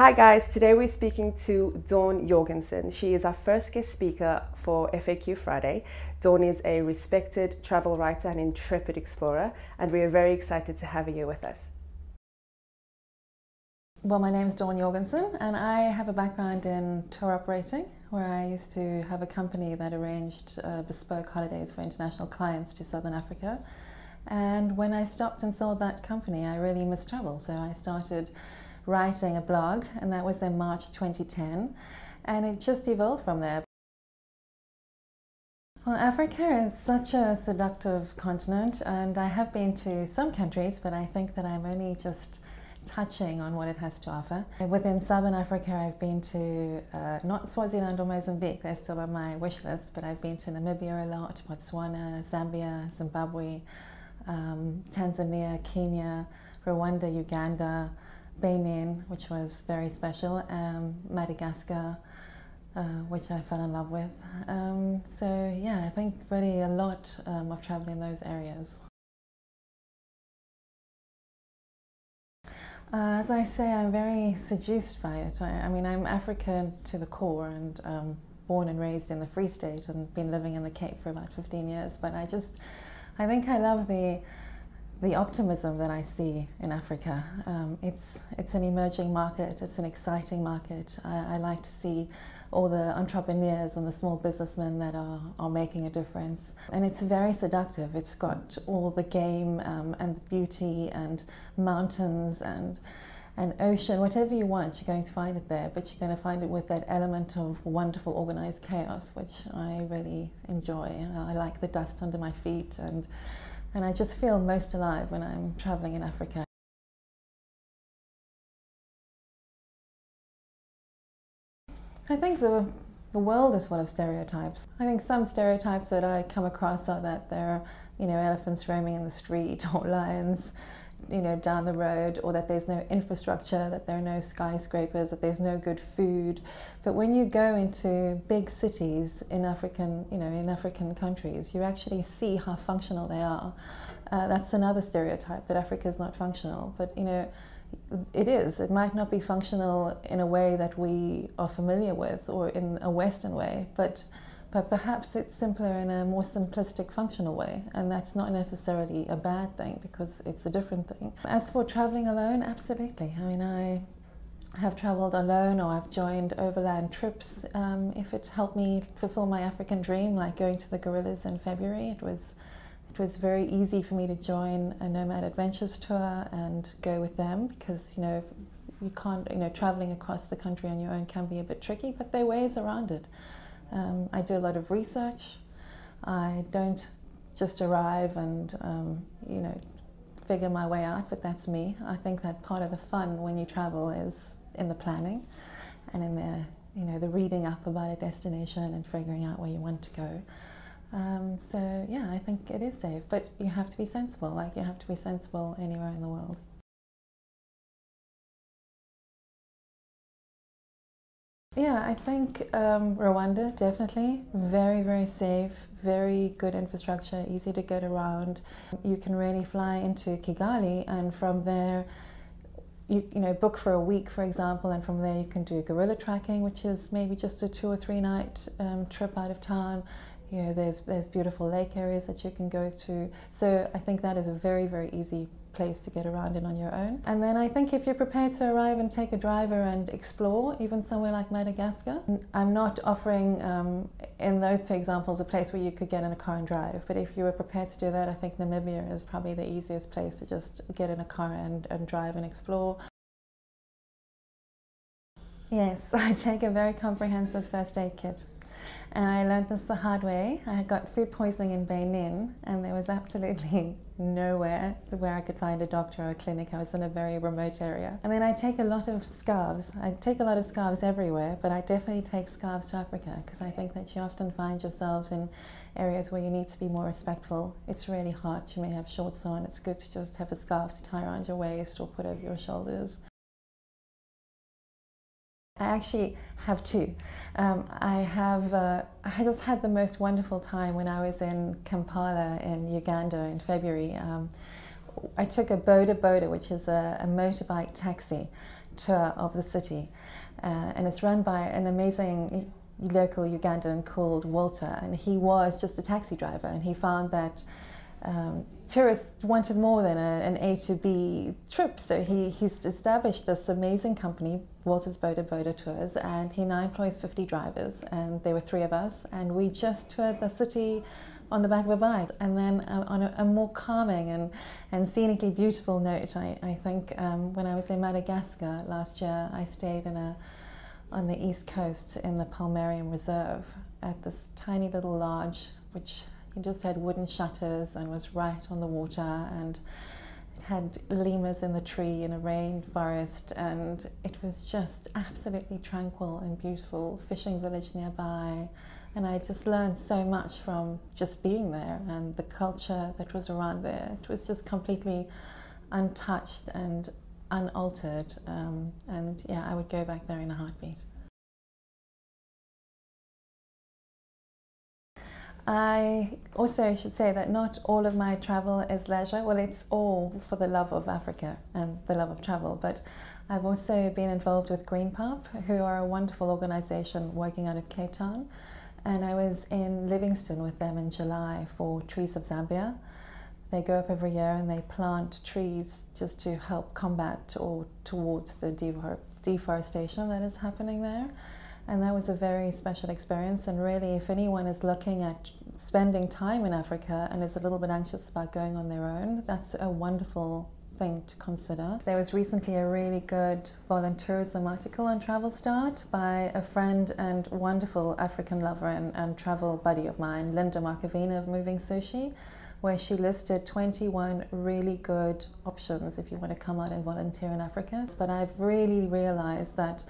Hi guys, today we're speaking to Dawn Jorgensen. She is our first guest speaker for FAQ Friday. Dawn is a respected travel writer and intrepid explorer, and we are very excited to have you with us. Well, my name is Dawn Jorgensen, and I have a background in tour operating, where I used to have a company that arranged bespoke holidays for international clients to Southern Africa. And when I stopped and sold that company, I really missed travel, so I started writing a blog, and that was in March 2010, and it just evolved from there. Well, Africa is such a seductive continent, and I have been to some countries, but I think that I'm only just touching on what it has to offer. Within Southern Africa, I've been to not Swaziland or Mozambique, they're still on my wish list, but I've been to Namibia a lot, Botswana, Zambia, Zimbabwe, Tanzania, Kenya, Rwanda, Uganda, Benin, which was very special, Madagascar, which I fell in love with. So yeah, I think really a lot of travel in those areas. As I say, I'm very seduced by it. I mean, I'm African to the core, and born and raised in the Free State and been living in the Cape for about 15 years, but I think I love the optimism that I see in Africa. It's an emerging market, it's an exciting market. I like to see all the entrepreneurs and the small businessmen that are making a difference. And it's very seductive. It's got all the game and the beauty and mountains and ocean, whatever you want, you're going to find it there, but you're going to find it with that element of wonderful organized chaos, which I really enjoy. I like the dust under my feet, and I just feel most alive when I'm traveling in Africa. I think the world is full of stereotypes. I think some stereotypes that I come across are that there are, elephants roaming in the street, or lions, down the road, or that there's no infrastructure, that there are no skyscrapers, that there's no good food. But when you go into big cities in African countries, you actually see how functional they are. That's another stereotype, that Africa is not functional, but it is. It might not be functional in a way that we are familiar with, or in a Western way, but perhaps it's simpler in a more simplistic, functional way, and that's not necessarily a bad thing, because it's a different thing. As for traveling alone, absolutely. I mean, I have traveled alone, or I've joined overland trips if it helped me fulfill my African dream, like going to the gorillas in February. It was very easy for me to join a Nomad Adventures tour and go with them, because you can't, traveling across the country on your own can be a bit tricky, but there are ways around it. I do a lot of research. I don't just arrive and figure my way out, but that's me. I think that part of the fun when you travel is in the planning and in the reading up about a destination and figuring out where you want to go. So yeah, I think it is safe, but you have to be sensible. Like, you have to be sensible anywhere in the world. Yeah, I think Rwanda, definitely. Very, very safe, very good infrastructure, easy to get around. You can really fly into Kigali, and from there, you book for a week, for example, and from there you can do gorilla tracking, which is maybe just a 2 or 3 night trip out of town. There's beautiful lake areas that you can go to. So I think that is a very, very easy place to get around in on your own. And then I think if you're prepared to arrive and take a driver and explore, even somewhere like Madagascar, I'm not offering in those 2 examples a place where you could get in a car and drive, but if you were prepared to do that, I think Namibia is probably the easiest place to just get in a car and drive and explore. Yes, I take a very comprehensive first aid kit. And I learned this the hard way. I got food poisoning in Benin, and there was absolutely nowhere where I could find a doctor or a clinic. I was in a very remote area. And then I take a lot of scarves. I take a lot of scarves everywhere, but I definitely take scarves to Africa, because I think that you often find yourselves in areas where you need to be more respectful. It's really hot, you may have shorts on. It's good to just have a scarf to tie around your waist or put over your shoulders. I actually have 2. I just had the most wonderful time when I was in Kampala in Uganda in February. I took a boda, which is a motorbike taxi, tour of the city, and it's run by an amazing local Ugandan called Walter, and he was just a taxi driver, and he found that tourists wanted more than an A to B trip, so he's established this amazing company, Walter's Boda Tours, and he now employs 50 drivers, and there were 3 of us, and we just toured the city on the back of a bike. And then on a more calming and scenically beautiful note, I think when I was in Madagascar last year, I stayed on the east coast in the Palmarium Reserve at this tiny little lodge, which just had wooden shutters and was right on the water, and it had lemurs in the tree in a rainforest, and it was just absolutely tranquil and beautiful. Fishing village nearby, and I just learned so much from just being there, and the culture that was around there. It was just completely untouched and unaltered, and yeah, I would go back there in a heartbeat. I also should say that not all of my travel is leisure. Well, it's all for the love of Africa and the love of travel, but I've also been involved with Green Pop, who are a wonderful organisation working out of Cape Town, and I was in Livingstone with them in July for Trees of Zambia. They go up every year and they plant trees just to help combat or towards the deforestation that is happening there. And that was a very special experience, and really if anyone is looking at spending time in Africa and is a little bit anxious about going on their own, that's a wonderful thing to consider. There was recently a really good volunteerism article on Travelstart by a friend and wonderful African lover and travel buddy of mine, Linda Markovina of Moving Sushi, where she listed 21 really good options if you want to come out and volunteer in Africa. But I've really realized that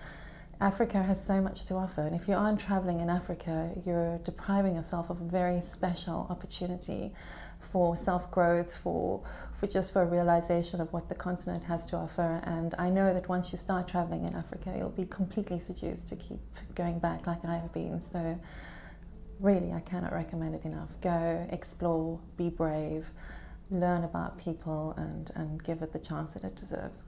Africa has so much to offer, and if you aren't traveling in Africa, you're depriving yourself of a very special opportunity for self-growth, for a realization of what the continent has to offer. And I know that once you start traveling in Africa, you'll be completely seduced to keep going back like I have been. So really, I cannot recommend it enough. Go, explore, be brave, learn about people, and give it the chance that it deserves.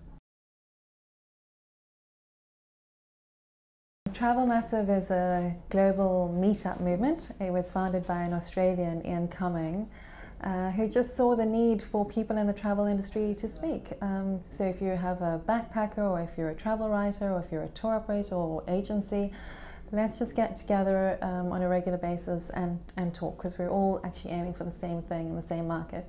Travel Massive is a global meetup movement. It was founded by an Australian, Ian Cumming, who just saw the need for people in the travel industry to speak. So if you have a backpacker, or if you're a travel writer, or if you're a tour operator or agency, let's just get together on a regular basis and talk, because we're all actually aiming for the same thing in the same market.